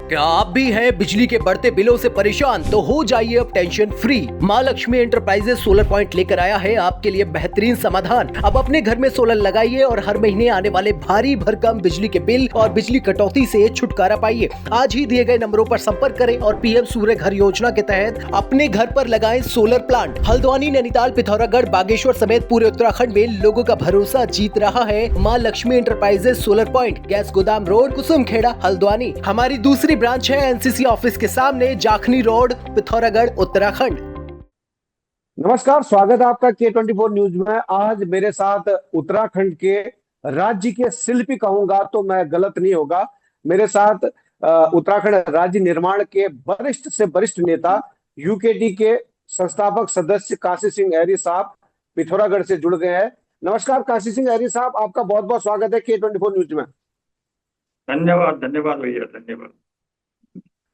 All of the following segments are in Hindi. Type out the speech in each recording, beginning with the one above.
क्या आप भी हैं बिजली के बढ़ते बिलों से परेशान? तो हो जाइए अब टेंशन फ्री। माँ लक्ष्मी एंटरप्राइजेस सोलर पॉइंट लेकर आया है आपके लिए बेहतरीन समाधान। अब अपने घर में सोलर लगाइए और हर महीने आने वाले भारी भरकम बिजली के बिल और बिजली कटौती से छुटकारा पाइए। आज ही दिए गए नंबरों पर संपर्क करें और पीएम सूर्य घर योजना के तहत अपने घर पर लगाएं सोलर प्लांट। हल्द्वानी, नैनीताल, पिथौरागढ़, बागेश्वर समेत पूरे उत्तराखंड में लोगों का भरोसा जीत रहा है माँ Lakshmi enterprises solar point, gas गोदाम रोड, कुसुमखेड़ा, हल्द्वानी। हमारी दूसरी ब्रांच है एनसीसी ऑफिस के सामने, जाखनी रोड, पिथौरागढ़, उत्तराखंड। नमस्कार, स्वागत है आपका K24 न्यूज में। आज मेरे साथ उत्तराखंड के राज्य के शिल्पी कहूंगा तो मैं गलत नहीं होगा। मेरे साथ उत्तराखंड राज्य निर्माण के वरिष्ठ से वरिष्ठ नेता, यूकेडी के संस्थापक सदस्य काशी सिंह ऐरी साहब पिथौरागढ़ से जुड़ गए हैं। नमस्कार काशी सिंह ऐरी साहब, आपका बहुत बहुत स्वागत है K24 न्यूज में। धन्यवाद धन्यवाद भैया, धन्यवाद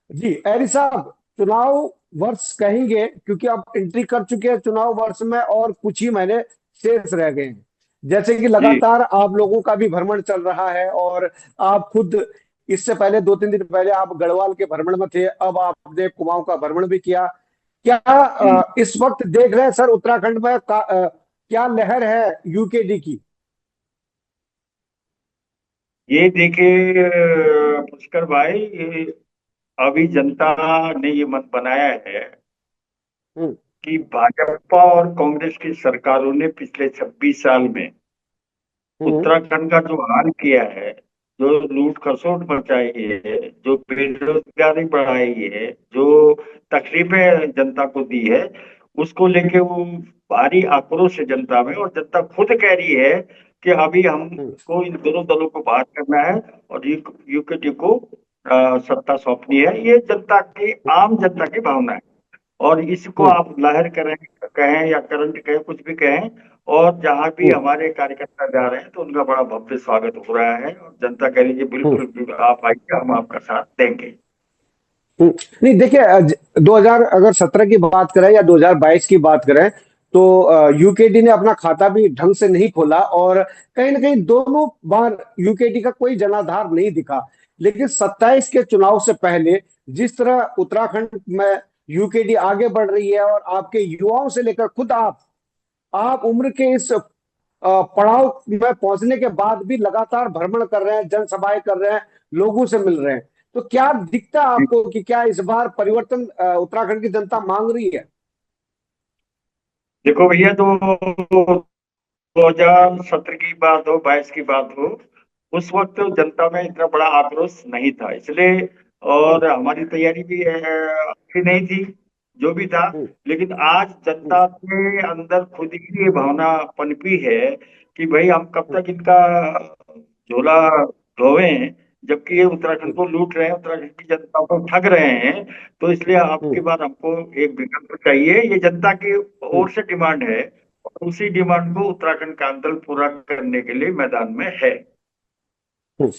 जी ऐरी साहब, चुनाव वर्ष कहेंगे क्योंकि आप एंट्री कर चुके हैं चुनाव वर्ष में और कुछ ही महीने शेष रह गए हैं। जैसे कि जी। लगातार आप लोगों का भी भ्रमण चल रहा है और आप खुद इससे पहले 2-3 दिन पहले आप गढ़वाल के भ्रमण में थे, अब आपने कुमाऊं का भ्रमण भी किया। क्या इस वक्त देख रहे हैं सर उत्तराखंड में क्या लहर है यूकेडी की? ये देखिए पुष्कर भाई, ये अभी जनता ने ये मत बनाया है हम्म। कि भाजपा और कांग्रेस की सरकारों ने पिछले 26 साल में हम्म। उत्तराखंड का जो हाल किया है, जो लूट खसोट मचाई है, जो बेरोजगारी बढ़ाई है, जो तकलीफें जनता को दी है, उसको लेके वो भारी आक्रोश है जनता में। और जनता खुद कह रही है कि अभी हम्म। हमको इन दोनों दलों को बात करना है और यूकेडी को सत्ता सौंपनी है। ये जनता की, आम जनता की भावना है। और इसको हम्म। आप लहर करें, कहें या करंट कहें, कुछ भी कहें, और जहां भी हम्म। हमारे कार्यकर्ता जा रहे हैं तो उनका बड़ा भव्य स्वागत हो रहा है। और जनता कह रही है हम्म। बिल्कुल भी आप आइए, हम आपका साथ देंगे। नहीं देखिए, 2017 की बात करें या 2022 की बात करें तो यूकेडी ने अपना खाता भी ढंग से नहीं खोला और कहीं ना कहीं दोनों बार यूकेडी का कोई जनाधार नहीं दिखा। लेकिन 27 के चुनाव से पहले जिस तरह उत्तराखंड में यूकेडी आगे बढ़ रही है और आपके युवाओं से लेकर खुद आप उम्र के इस पड़ाव में पहुंचने के बाद भी लगातार भ्रमण कर रहे हैं, जनसभाएं कर रहे हैं, लोगों से मिल रहे हैं, तो क्या दिखता है आपको कि क्या इस बार परिवर्तन उत्तराखंड की जनता मांग रही है? देखो भैया, तो 2017 की बात हो, 22 की बात हो, उस वक्त जनता में इतना बड़ा आक्रोश नहीं था, इसलिए हम्म। और हमारी तैयारी भी अच्छी नहीं थी, जो भी था। हम्म। लेकिन आज हम्म। जनता के अंदर खुद ही ये भावना पनपी है कि भाई हम कब तक इनका झोला ढोवें, जबकि ये उत्तराखंड हम्म। को लूट रहे हैं, उत्तराखंड की जनता को ठग रहे हैं। तो इसलिए हम्म। आपके बाद हमको एक विकल्प चाहिए, ये जनता की हम्म। ओर से डिमांड है। और उसी डिमांड को उत्तराखंड का आंदोलन पूरा करने के लिए मैदान में है। हम्म।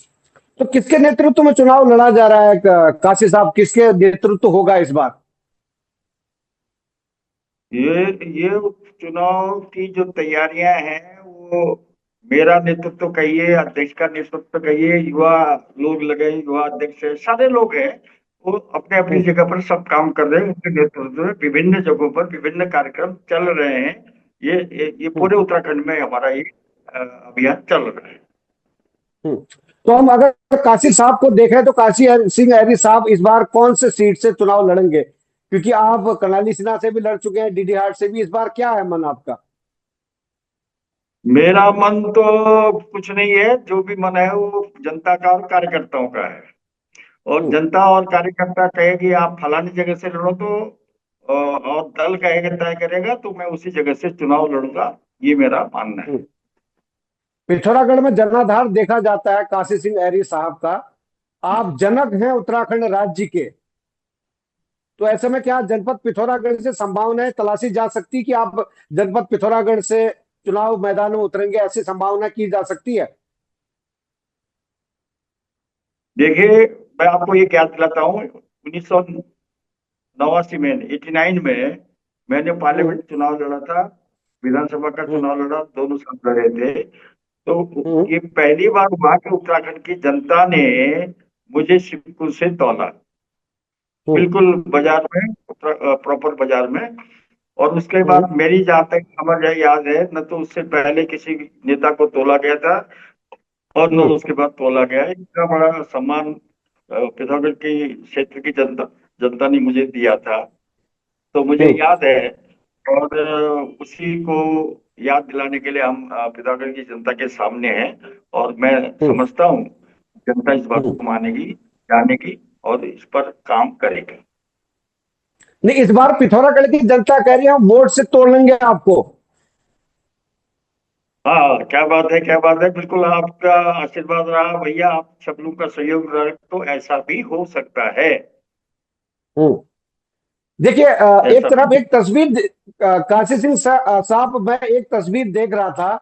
तो किसके नेतृत्व में चुनाव लड़ा जा रहा है काशी साहब, किसके नेतृत्व होगा इस बार? ये चुनाव की जो तैयारियां हैं, वो मेरा नेतृत्व कहिए, अध्यक्ष का नेतृत्व कहिए, युवा लोग लगे, युवा अध्यक्ष है, सारे लोग हैं, वो अपने अपनी हम्म। जगह पर सब काम कर रहे हैं। उनके नेतृत्व में विभिन्न जगहों पर विभिन्न कार्यक्रम चल रहे हैं। ये हम्म। पूरे उत्तराखंड में हमारा ये अभियान चल रहा है। हम्म। तो हम अगर काशी साहब को देखें तो काशी सिंह ऐरी साहब इस बार कौन से सीट से चुनाव लड़ेंगे? क्योंकि आप कर्नाली सिन्हा से भी लड़ चुके हैं, डीडी हार्ट से भी, इस बार क्या है मन आपका? मेरा मन तो कुछ नहीं है, जो भी मन है वो जनता का और कार्यकर्ताओं का है। और हम्म। जनता और कार्यकर्ता कहेगी आप फलानी जगह से लड़ो, तो और दल कहेगा, तय करेगा, तो मैं उसी जगह से चुनाव लड़ूंगा, ये मेरा मानना है। हम्म। पिथौरागढ़ में जनाधार देखा जाता है काशी सिंह ऐरी साहब का। आप जनक हैं उत्तराखंड राज्य के, तो ऐसे में क्या जनपद पिथौरागढ़ से संभावनाएं तलाशी जा सकती कि आप जनपद पिथौरागढ़ से चुनाव मैदान में उतरेंगे, ऐसी संभावना की जा सकती है? देखिए, मैं आपको ये याद दिलाता हूँ, 1989 में, 89 में मैंने हम्म। पार्लियामेंट चुनाव लड़ा था, विधानसभा का हम्म। चुनाव लड़ा, दोनों साथ लड़े थे। तो हम्म। ये पहली बार हुआ कि उत्तराखंड की जनता ने मुझे शिवपुर से तौला। हम्म। बिल्कुल बाजार में, प्रॉपर बाजार में। और उसके हम्म। बाद मेरी जहाँ तक खबर है, याद है, न तो उससे पहले किसी नेता को तोला गया था और न हम्म। उसके बाद तोला गया है। इतना बड़ा सम्मान पिथौरागढ़ की क्षेत्र की जनता जनता ने मुझे दिया था, तो मुझे हम्म। याद है। और उसी को याद दिलाने के लिए हम पिथौरागढ़ की जनता के सामने हैं। और मैं हम्म। समझता हूँ जनता इस बात हम्म। को मानेगी, जानेगी और इस पर काम करेगी। नहीं, इस बार पिथौरागढ़ की जनता कह रही है हम वोट से तोड़ लेंगे आपको। हाँ, क्या बात है, क्या बात है। बिल्कुल आपका आशीर्वाद रहा भैया, आप सब लोग का सहयोग रहे तो ऐसा भी हो सकता है। हम्म। देखिए, एक ऐसा भी। तरफ एक तस्वीर काशी सिंह साहब, मैं एक तस्वीर देख रहा था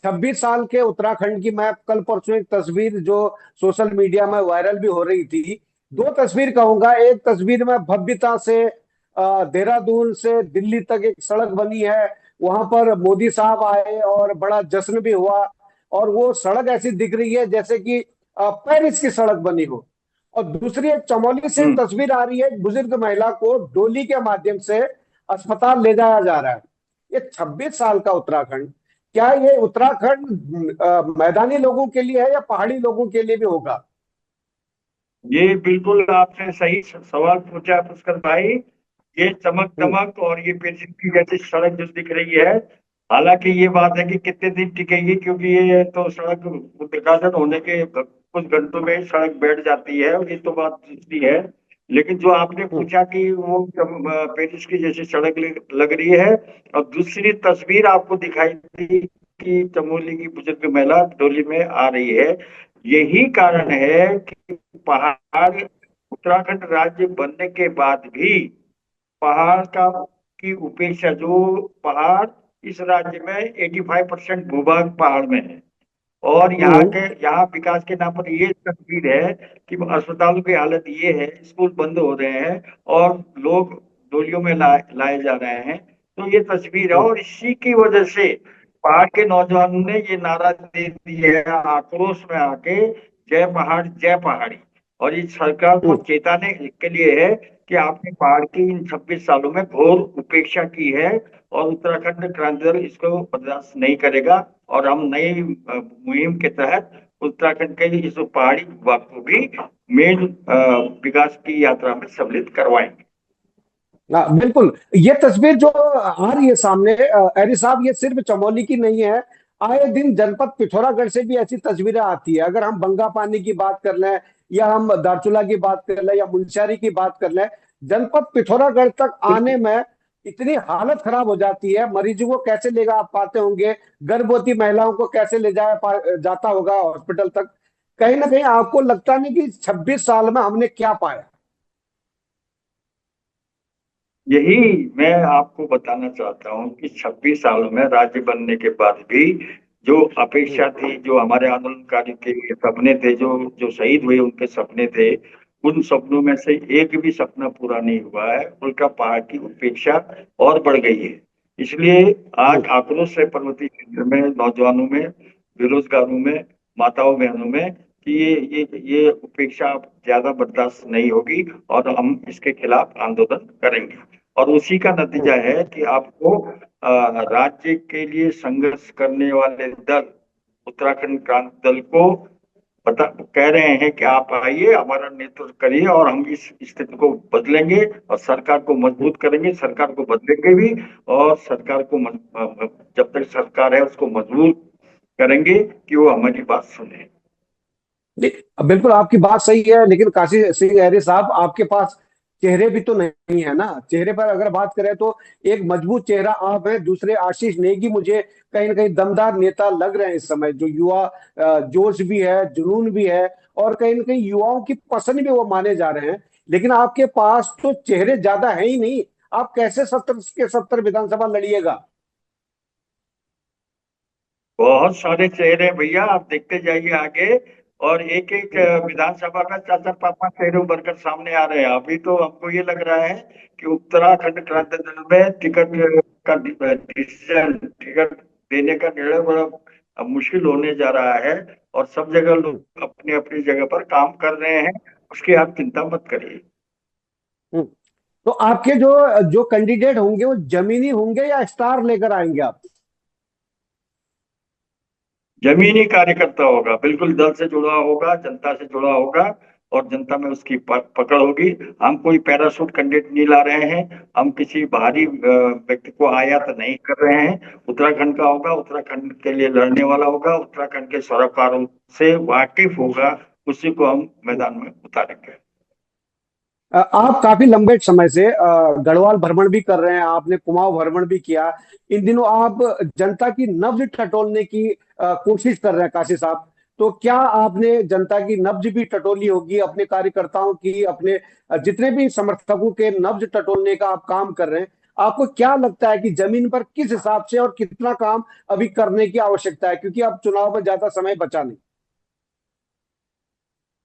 26 साल के उत्तराखंड की। मैं कल परसों एक तस्वीर जो सोशल मीडिया में वायरल भी हो रही थी, दो तस्वीर कहूंगा। एक तस्वीर में भव्यता से देहरादून से दिल्ली तक एक सड़क बनी है, वहां पर मोदी साहब आए और बड़ा जश्न भी हुआ। और वो सड़क ऐसी दिख रही है जैसे कि पेरिस की सड़क बनी हो। और दूसरी एक चमोली से हम्म। तस्वीर आ रही है, एक बुजुर्ग महिला को डोली के माध्यम से अस्पताल ले जाया जा रहा है। ये 26 साल का उत्तराखंड, क्या ये उत्तराखंड मैदानी लोगों के लिए है या पहाड़ी लोगों के लिए भी होगा? ये बिल्कुल आपने सही सवाल पूछा पुष्कर भाई। ये चमक हम्म। दमक और ये पेंसिल की जैसी सड़क जो दिख रही है, हालांकि ये बात है कि कितने दिन टिकेगी, क्योंकि ये तो सड़क उद्घाटन होने के कुछ घंटों में सड़क बैठ जाती है, और ये तो बात दूसरी है। लेकिन जो आपने हम्म। पूछा कि वो पेरिस की जैसी सड़क लग रही है, और दूसरी तस्वीर आपको दिखाई दी कि चमोली की बुजुर्ग महिला डोली में आ रही है। यही कारण हम्म। है कि पहाड़, उत्तराखंड राज्य बनने के बाद भी पहाड़ का की उपेक्षा, जो पहाड़, इस राज्य में 85% भूभाग पहाड़ में है। और यहाँ हम्म। के, यहाँ विकास के नाम पर ये तस्वीर है कि अस्पतालों की हालत ये है, स्कूल बंद हो रहे हैं और लोग डोलियों में लाए जा रहे हैं। तो ये तस्वीर है, हम्म। और इसी की वजह से पहाड़ के नौजवानों ने ये नारा दे दिया है आक्रोश में आके, जय पहाड़ जय पहाड़ी। और इस सरकार को हम्म। चेताने के लिए है कि आपने पहाड़ की इन 26 सालों में घोर उपेक्षा की है, और उत्तराखंड क्रांति दल इसको बर्दाश्त नहीं करेगा। और हम नई मुहिम के तहत उत्तराखंड के इस पहाड़ी विभाग को भी मेन विकास की यात्रा में सम्मिलित करवाएंगे। हाँ, बिल्कुल। ये तस्वीर जो आ रही है सामने, एरी साहब, ये सिर्फ चमोली की नहीं है। आए दिन जनपद पिथौरागढ़ से भी ऐसी तस्वीरें आती है। अगर हम बंगा पानी की बात कर लें, या हम दारचूला की बात कर लें, या मुंशियारी की बात कर लें, जनपद पिथौरागढ़ तक आने में इतनी हालत खराब हो जाती है। मरीजों को कैसे ले जा पाते होंगे, गर्भवती महिलाओं को कैसे ले जाता होगा हॉस्पिटल तक। कहीं ना कहीं आपको लगता नहीं कि 26 साल में हमने क्या पाया? यही मैं आपको बताना चाहता हूँ कि 26 सालों में राज्य बनने के बाद भी जो हम्म। अपेक्षा थी, जो हमारे आंदोलनकारी के सपने थे, जो जो शहीद हुए उनके सपने थे, उन सपनों में से एक भी सपना पूरा नहीं हुआ है। उनका पहाड़ की उपेक्षा और बढ़ गई है। इसलिए आज हम्म। आक्रोश है पर्वतीय क्षेत्र में, नौजवानों में, बेरोजगारों में, माताओं बहनों में, कि ये उपेक्षा अब ज्यादा बर्दाश्त नहीं होगी, और हम इसके खिलाफ आंदोलन करेंगे। और उसी का हम्म। नतीजा है कि आपको राज्य के लिए संघर्ष करने वाले दल, उत्तराखंड क्रांति दल को बता कह रहे हैं कि आप आइए, हमारा नेतृत्व करिए, और हम इस स्थिति को बदलेंगे और सरकार को हम्म। मजबूत करेंगे, सरकार को बदलेंगे भी। और सरकार को जब तक सरकार है उसको मजबूत करेंगे कि वो हमारी बात सुने। नहीं, बिल्कुल आपकी बात सही है, लेकिन काशी सिंह ऐरे साहब, आपके पास चेहरे भी तो नहीं है ना। चेहरे पर अगर बात करें तो एक मजबूत चेहरा आप है, दूसरे आशीष नेगी मुझे कहीं ना कहीं दमदार नेता लग रहे हैं इस समय, जो युवा जोश भी है, जुनून भी है, और कहीं ना कहीं युवाओं की पसंद भी वो माने जा रहे हैं। लेकिन आपके पास तो चेहरे ज्यादा है ही नहीं। आप कैसे 70 के 70 विधानसभा लड़िएगा? बहुत सारे चेहरे हैं भैया, आप देखते जाइए आगे। और एक एक हम्म। विधानसभा का चार चार पांच पांच चेहरे उभर कर सामने आ रहे हैं। अभी तो हमको ये लग रहा है कि उत्तराखंड क्रांति दल में टिकट का डिसीजन, टिकट देने का निर्णय बड़ा अब मुश्किल होने जा रहा है। और सब जगह हम्म। लोग अपनी अपनी जगह पर काम कर रहे हैं, उसकी आप चिंता मत करिए। हम्म। तो आपके जो जो कैंडिडेट होंगे वो जमीनी होंगे या स्टार लेकर आएंगे आप? जमीनी कार्यकर्ता होगा, बिल्कुल दल से जुड़ा होगा, जनता से जुड़ा होगा, और जनता में उसकी पकड़ होगी। हम कोई पैराशूट कैंडिडेट नहीं ला रहे हैं, हम किसी बाहरी व्यक्ति को आयात नहीं कर रहे हैं। उत्तराखंड का होगा, उत्तराखंड के लिए लड़ने वाला होगा, उत्तराखंड के सरोकारों से वाकिफ होगा, उसी को हम मैदान में उतारेंगे। आप काफी लंबे समय से गढ़वाल भ्रमण भी कर रहे हैं, आपने कुमाऊं भ्रमण भी किया। इन दिनों आप जनता की नब्ज टटोलने की कोशिश कर रहे हैं काशी साहब। तो क्या आपने जनता की नब्ज भी टटोली होगी, अपने कार्यकर्ताओं की, अपने जितने भी समर्थकों के नब्ज टटोलने का आप काम कर रहे हैं? आपको क्या लगता है कि जमीन पर किस हिसाब से और कितना काम अभी करने की आवश्यकता है, क्योंकि अब चुनाव में ज्यादा समय बचा नहीं?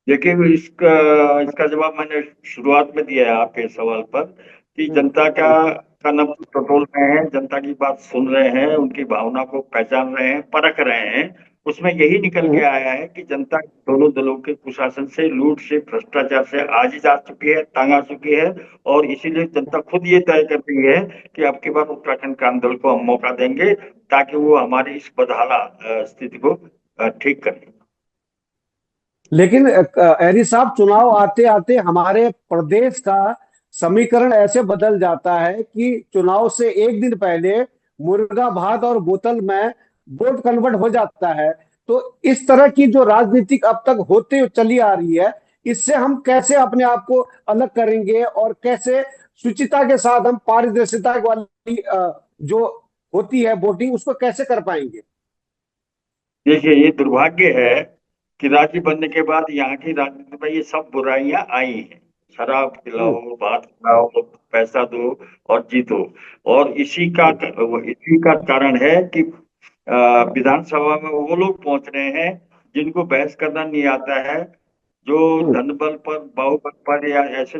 देखिए, इसका इसका जवाब मैंने शुरुआत में दिया है आपके सवाल पर, कि हम्म, जनता हम्म, का नब्ज टटोल रहे हैं, जनता की बात सुन रहे हैं, उनकी भावना को पहचान रहे हैं, परख रहे हैं। उसमें यही निकल के हम्म, आया है कि जनता दोनों दलों के कुशासन से, लूट से, भ्रष्टाचार से आजिज आ चुकी है, तंग आ चुकी है। और इसीलिए जनता खुद ये तय कर रही है कि अब की बार उत्तराखंड के आंदोलन को हम मौका देंगे, ताकि वो हमारी इस बदहाला स्थिति को ठीक करें। लेकिन एरी साहब, चुनाव आते आते हमारे प्रदेश का समीकरण ऐसे बदल जाता है कि चुनाव से एक दिन पहले मुर्गा भात और बोतल में वोट कन्वर्ट हो जाता है। तो इस तरह की जो राजनीतिक अब तक होते चली आ रही है, इससे हम कैसे अपने आप को अलग करेंगे और कैसे शुचिता के साथ हम पारदर्शिता वाली जो होती है वोटिंग, उसको कैसे कर पाएंगे? देखिए, ये दुर्भाग्य है कि राज्य बनने के बाद यहाँ की राजनीति में ये सब बुराइयां आई हैं। शराब हम्म, पिलाओ, बात खिलाओ, पैसा दो और जीतो। और इसी का कारण है कि विधानसभा में वो लोग पहुंच रहे हैं जिनको बहस करना नहीं आता है, जो हम्म, धन बल पर, बाहुबल पर, या ऐसे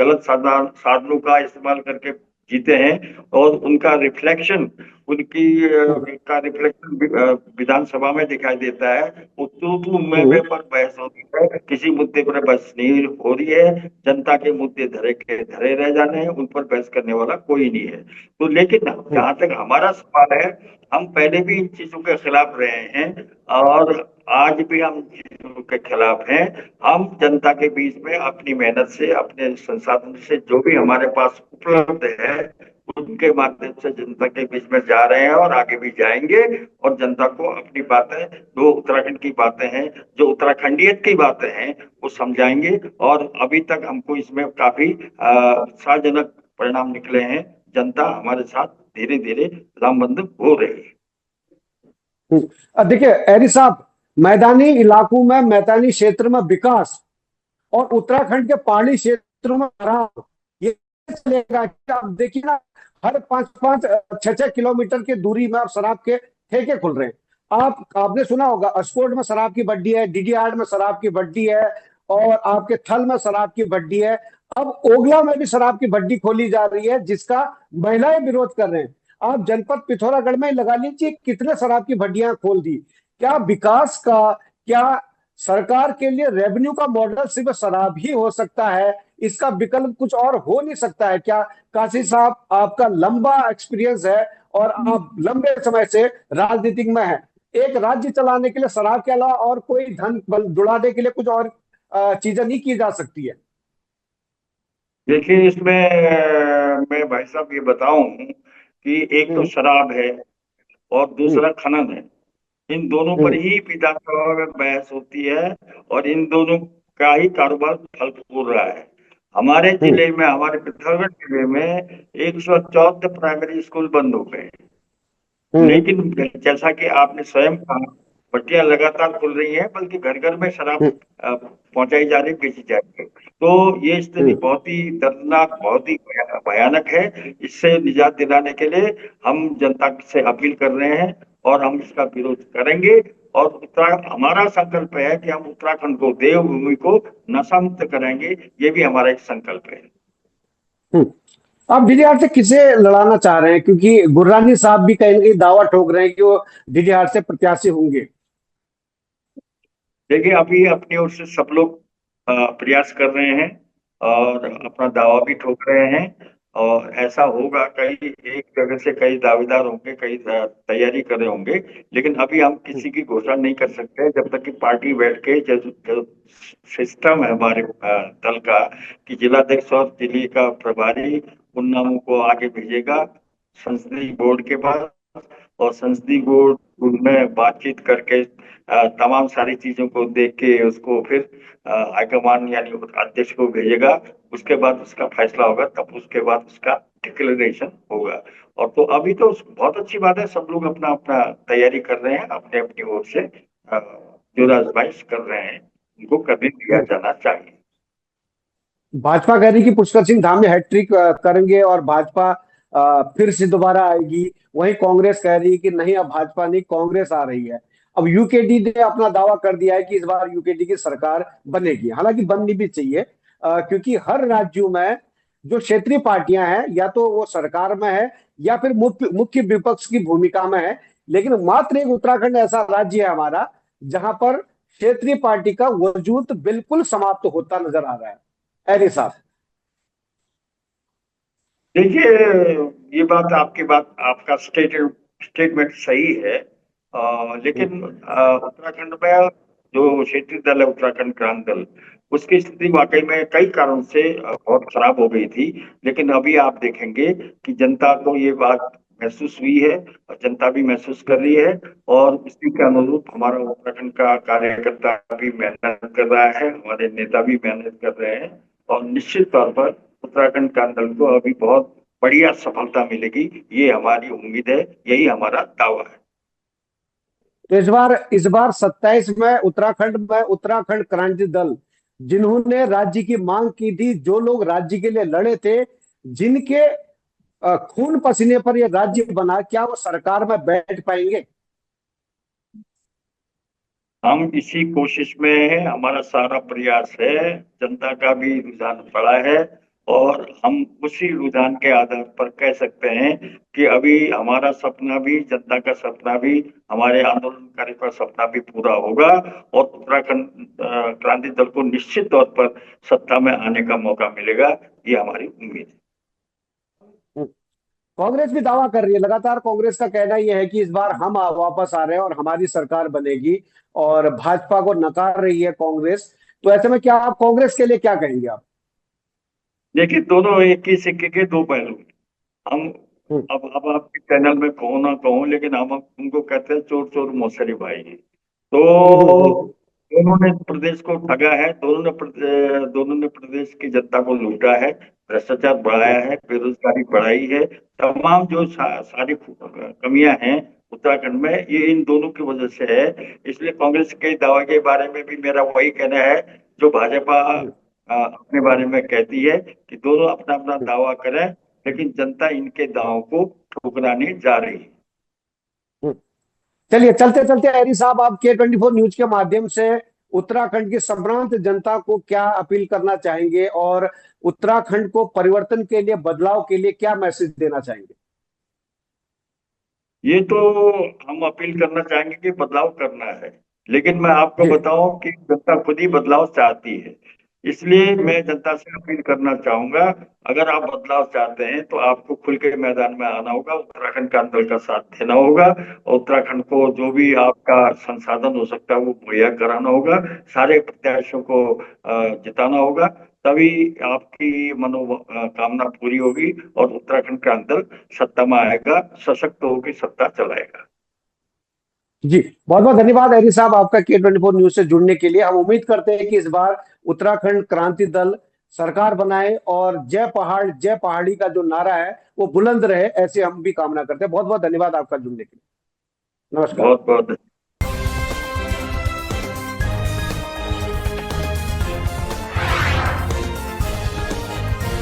गलत साधनों का इस्तेमाल करके जीते हैं। और उनका रिफ्लेक्शन, उनकी हम्म, का रिफ्लेक्शन विधानसभा में दिखाई देता है। वो तू मैं हम्म, पर बहस होती है, किसी मुद्दे पर बहस नहीं हो रही है। जनता के मुद्दे धरे के धरे रह जाने हैं, उन पर बहस करने वाला कोई नहीं है। तो लेकिन हम्म, जहां तक हमारा सवाल है, हम पहले भी इन चीजों के खिलाफ रहे हैं, और आज भी हम इन चीजों के खिलाफ हैं। हम जनता के बीच में अपनी मेहनत से, अपने संसाधन से, जो भी हमारे पास उपलब्ध है, उनके माध्यम से जनता के बीच में जा रहे हैं और आगे भी जाएंगे। और जनता को अपनी बातें, जो उत्तराखंड की बातें हैं, जो उत्तराखंडियत की बातें हैं, वो समझाएंगे। और अभी तक हमको इसमें काफी उत्साहजनक परिणाम निकले हैं। जनता हमारे साथ धीरे धीरे लामबंद हो रही है। अब देखिए एरी साहब, मैदानी इलाकों में, मैदानी क्षेत्र में विकास और उत्तराखंड के पहाड़ी क्षेत्रों में खराब, ये चलेगा कि आप देखिए ना, हर 5-5 6-6 किलोमीटर की दूरी में अब शराब के ठेके खुल रहे हैं। आपने सुना होगा, अस्कोट में शराब की भट्टी है, डीडीआर में शराब की भट्टी है, और आपके थल में शराब की भट्टी है। अब ओगला में भी शराब की भट्टी खोली जा रही है, जिसका महिलाएं विरोध कर रहे हैं। आप जनपद पिथौरागढ़ में लगा लीजिए, कितने शराब की भट्टियां खोल दी। क्या विकास का, क्या सरकार के लिए रेवेन्यू का मॉडल सिर्फ शराब ही हो सकता है? इसका विकल्प कुछ और हो नहीं सकता है क्या? काशी साहब, आपका लंबा एक्सपीरियंस है और आप लंबे समय से राजनीतिक में हैं। एक राज्य चलाने के लिए शराब के अलावा और कोई धन जुड़ाने के लिए कुछ और चीजें नहीं की जा सकती है? देखिए, इसमें मैं भाई साहब ये बताऊं कि एक तो हम्म, शराब है और हम्म, दूसरा खनन है। इन दोनों पर हम्म, ही विधानसभा में बहस होती है, और इन दोनों का ही कारोबार फल फूल रहा है। हमारे हम्म, जिले में, हमारे पिथौरागढ़ जिले में 114 प्राइमरी स्कूल बंद हो गए। हम्म, लेकिन जैसा कि आपने स्वयं कहा, भट्टियां लगातार खुल रही हैं, बल्कि घर घर में शराब हम्म, पहुंचाई जा रही, बेची जा रही है। तो ये स्थिति हम्म, बहुत ही दर्दनाक, बहुत ही भयानक है। इससे निजात दिलाने के लिए हम जनता से अपील कर रहे हैं, और हम इसका विरोध करेंगे। और हमारा संकल्प है कि हम उत्तराखंड को, देवभूमि को नशा मुक्त करेंगे। ये भी हमारा एक संकल्प है। हम्म। आप डीडीआर से किसे लड़ाना चाह रहे हैं, क्योंकि गुर्रानी साहब भी कहीं ना कहीं दावा ठोक रहे हैं कि वो डीडीआर से प्रत्याशी होंगे? देखिए, अभी अपनी ओर से सब लोग प्रयास कर रहे हैं। और अपना दावा भी ठोक रहे हैं। और ऐसा होगा, कई एक जगह से कई दावेदार होंगे, कई तैयारी कर रहे होंगे। लेकिन अभी हम किसी की घोषणा नहीं कर सकते जब तक कि पार्टी बैठ के जो जो सिस्टम है हमारे दल का, कि जिलाध्यक्ष और जिले का प्रभारी उन नामों को आगे भेजेगा संसदीय बोर्ड के पास। और संसदीय बोर्ड उनमें बातचीत करके तमाम सारी चीजों को देख के उसको फिर हाईकमान यानी अध्यक्ष को भेजेगा। उसके बाद उसका फैसला होगा, तब उसके बाद उसका डिक्लेरेशन होगा। और तो अभी तो बहुत अच्छी बात है, सब लोग अपना अपना तैयारी कर रहे हैं, अपने अपनी ओर से जो आजमाइश कर रहे हैं उनको करने दिया जाना चाहिए। भाजपा कह रही कि पुष्कर सिंह धाम में हैट्रिक करेंगे और भाजपा फिर से दोबारा आएगी। वहीं कांग्रेस कह रही है कि नहीं, अब भाजपा नहीं, कांग्रेस आ रही है। अब यूकेडी ने अपना दावा कर दिया है कि इस बार यूकेडी की सरकार बनेगी। हालांकि बननी भी चाहिए, क्योंकि हर राज्यों में जो क्षेत्रीय पार्टियां हैं या तो वो सरकार में है या फिर मुख्य मुख्य विपक्ष की भूमिका में है। लेकिन मात्र एक उत्तराखंड ऐसा राज्य है हमारा जहां पर क्षेत्रीय पार्टी का वजूद बिल्कुल समाप्त होता नजर आ रहा है। अरे साहब। देखिए, ये बात आपकी बात आपका स्टेटमेंट सही है। लेकिन उत्तराखंड में जो क्षेत्रीय दल है उत्तराखंड क्रांति दल, उसकी स्थिति वाकई में कई कारणों से बहुत खराब हो गई थी। लेकिन अभी आप देखेंगे कि जनता को ये बात महसूस हुई है और जनता भी महसूस कर रही है। और इसी के अनुरूप हमारा उत्तराखंड का कार्यकर्ता भी मेहनत कर रहा है, हमारे नेता भी मेहनत कर रहे हैं। और निश्चित तौर पर उत्तराखंड का दल को अभी बहुत बढ़िया सफलता मिलेगी, ये हमारी उम्मीद है, यही हमारा दावा है। तो इस बार 27 में उत्तराखंड क्रांति दल, जिन्होंने राज्य की मांग की थी, जो लोग राज्य के लिए लड़े थे, जिनके खून पसीने पर यह राज्य बना, क्या वो सरकार में बैठ पाएंगे? हम इसी कोशिश में हैं, हमारा सारा प्रयास है। जनता का भी रुझान बड़ा है। और हम उसी रुझान के आधार पर कह सकते हैं कि अभी हमारा सपना भी, जनता का सपना भी, हमारे आंदोलनकारी का सपना भी पूरा होगा। और उत्तराखंड क्रांति दल को निश्चित तौर पर सत्ता में आने का मौका मिलेगा, ये हमारी उम्मीद है। कांग्रेस भी दावा कर रही है, लगातार कांग्रेस का कहना यह है कि इस बार हम वापस आ रहे हैं और हमारी सरकार बनेगी, और भाजपा को नकार रही है कांग्रेस। तो ऐसे में क्या आप कांग्रेस के लिए क्या कहेंगे आप? देखिए, दोनों एक ही सिक्के के दो पहलू हैं। हम हम्म, अब आपके चैनल में कहो ना कहो, लेकिन हम उनको कहते हैं चोर चोर मौसरी भाई। तो हम्म, हम्म, दोनों ने प्रदेश को ठगा है, दोनों ने प्रदेश की जनता को लूटा है, भ्रष्टाचार बढ़ाया है, बेरोजगारी बढ़ाई है। तमाम जो सारी कमियां हैं उत्तराखंड में, ये इन दोनों की वजह से है। इसलिए कांग्रेस के दावे के बारे में भी मेरा वही कहना है जो भाजपा हम्म, अपने बारे में कहती है, कि दोनों अपना अपना हम्म, दावा करें, लेकिन जनता इनके दावों को ठुकराने जा रही है। हम्म। चलिए, चलते चलते हरी साहब, आप K24 न्यूज के माध्यम से उत्तराखंड की संभ्रांत जनता को क्या अपील करना चाहेंगे, और उत्तराखंड को परिवर्तन के लिए, बदलाव के लिए क्या मैसेज देना चाहेंगे? ये तो हम अपील करना चाहेंगे कि बदलाव करना है। लेकिन मैं आपको जी। बताऊं कि जनता खुद ही बदलाव चाहती है। इसलिए मैं जनता से अपील करना चाहूंगा, अगर आप बदलाव चाहते हैं तो आपको खुल के मैदान में आना होगा, उत्तराखंड का आंदोलन का साथ देना होगा। और उत्तराखंड को जो भी आपका संसाधन हो सकता है वो मुहैया कराना होगा, सारे प्रत्याशियों को जिताना होगा। तभी आपकी मनोकामना पूरी होगी और उत्तराखंड का आंदोलन सत्ता में आएगा, सशक्त होगी, सत्ता चलाएगा। जी, बहुत बहुत धन्यवाद हरी साहब आपका K24 न्यूज से जुड़ने के लिए। हम उम्मीद करते हैं कि इस बार उत्तराखंड क्रांति दल सरकार बनाए और जय पहाड़ जय पहाड़ी का जो नारा है वो बुलंद रहे, ऐसे हम भी कामना करते हैं। बहुत बहुत धन्यवाद आपका जुड़ने के लिए। नमस्कार। बहुत बहुत